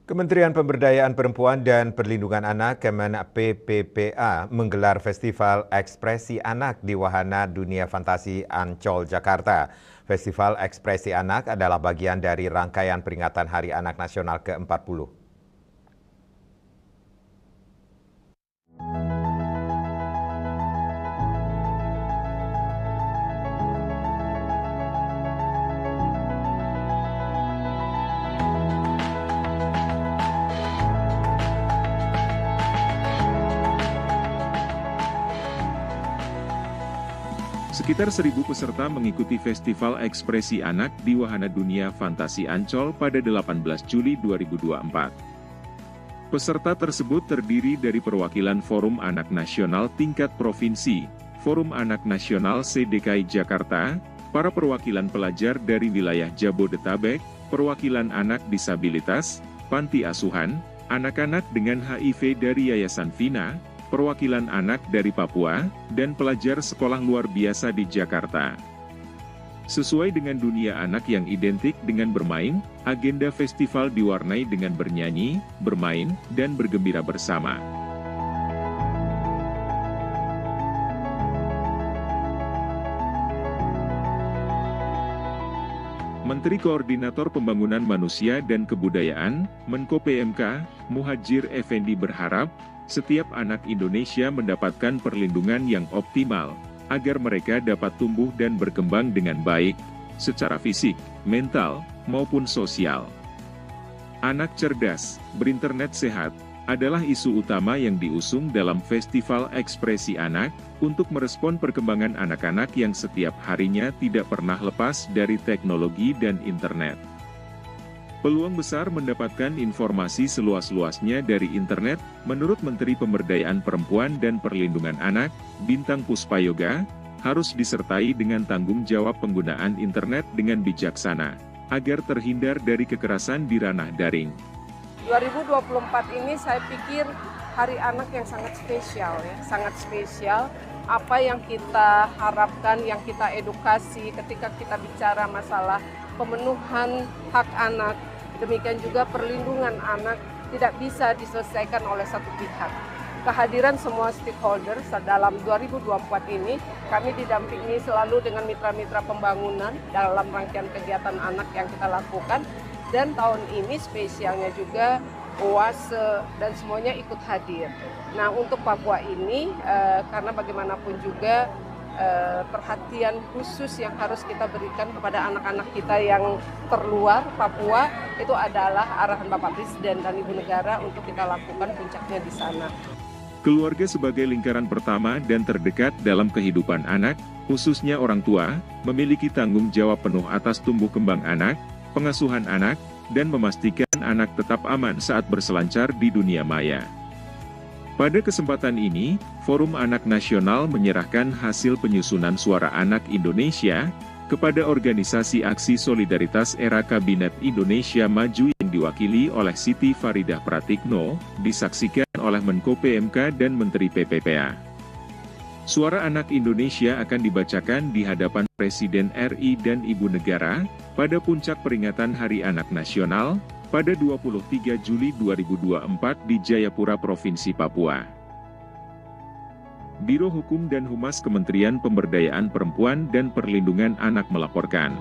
Kementerian Pemberdayaan Perempuan dan Perlindungan Anak Kemen PPPA menggelar Festival Ekspresi Anak di Wahana Dunia Fantasi Ancol, Jakarta. Festival Ekspresi Anak adalah bagian dari rangkaian peringatan Hari Anak Nasional ke-40. Sekitar 1.000 peserta mengikuti Festival Ekspresi Anak di Wahana Dunia Fantasi Ancol pada 18 Juli 2024. Peserta tersebut terdiri dari perwakilan Forum Anak Nasional tingkat provinsi, Forum Anak Nasional se-DKI Jakarta, para perwakilan pelajar dari wilayah Jabodetabek, perwakilan anak disabilitas, panti asuhan, anak-anak dengan HIV dari Yayasan Vina, perwakilan anak dari Papua, dan pelajar sekolah luar biasa di Jakarta. Sesuai dengan dunia anak yang identik dengan bermain, agenda festival diwarnai dengan bernyanyi, bermain, dan bergembira bersama. Menteri Koordinator Pembangunan Manusia dan Kebudayaan, Menko PMK, Muhadjir Effendi berharap, setiap anak Indonesia mendapatkan perlindungan yang optimal, agar mereka dapat tumbuh dan berkembang dengan baik, secara fisik, mental, maupun sosial. Anak cerdas, berinternet sehat, adalah isu utama yang diusung dalam Festival Ekspresi Anak, untuk merespon perkembangan anak-anak yang setiap harinya tidak pernah lepas dari teknologi dan internet. Peluang besar mendapatkan informasi seluas-luasnya dari internet, menurut Menteri Pemberdayaan Perempuan dan Perlindungan Anak, Bintang Puspayoga, harus disertai dengan tanggung jawab penggunaan internet dengan bijaksana, agar terhindar dari kekerasan di ranah daring. 2024 ini saya pikir Hari Anak yang sangat spesial ya, sangat spesial. Apa yang kita harapkan, yang kita edukasi ketika kita bicara masalah pemenuhan hak anak, demikian juga perlindungan anak tidak bisa diselesaikan oleh satu pihak. Kehadiran semua stakeholder dalam 2024 ini, kami didampingi selalu dengan mitra-mitra pembangunan dalam rangkaian kegiatan anak yang kita lakukan. Dan tahun ini spesialnya juga OASE dan semuanya ikut hadir. Nah, untuk Papua ini, karena bagaimanapun juga perhatian khusus yang harus kita berikan kepada anak-anak kita yang terluar Papua, itu adalah arahan Bapak Presiden dan Ibu Negara untuk kita lakukan puncaknya di sana. Keluarga sebagai lingkaran pertama dan terdekat dalam kehidupan anak, khususnya orang tua, memiliki tanggung jawab penuh atas tumbuh kembang anak, pengasuhan anak, dan memastikan anak tetap aman saat berselancar di dunia maya. Pada kesempatan ini, Forum Anak Nasional menyerahkan hasil penyusunan Suara Anak Indonesia kepada Organisasi Aksi Solidaritas Era Kabinet Indonesia Maju yang diwakili oleh Siti Faridah Pratikno, disaksikan oleh Menko PMK dan Menteri PPPA. Suara Anak Indonesia akan dibacakan di hadapan Presiden RI dan Ibu Negara, pada puncak peringatan Hari Anak Nasional, pada 23 Juli 2024 di Jayapura, Provinsi Papua. Biro Hukum dan Humas Kementerian Pemberdayaan Perempuan dan Perlindungan Anak melaporkan.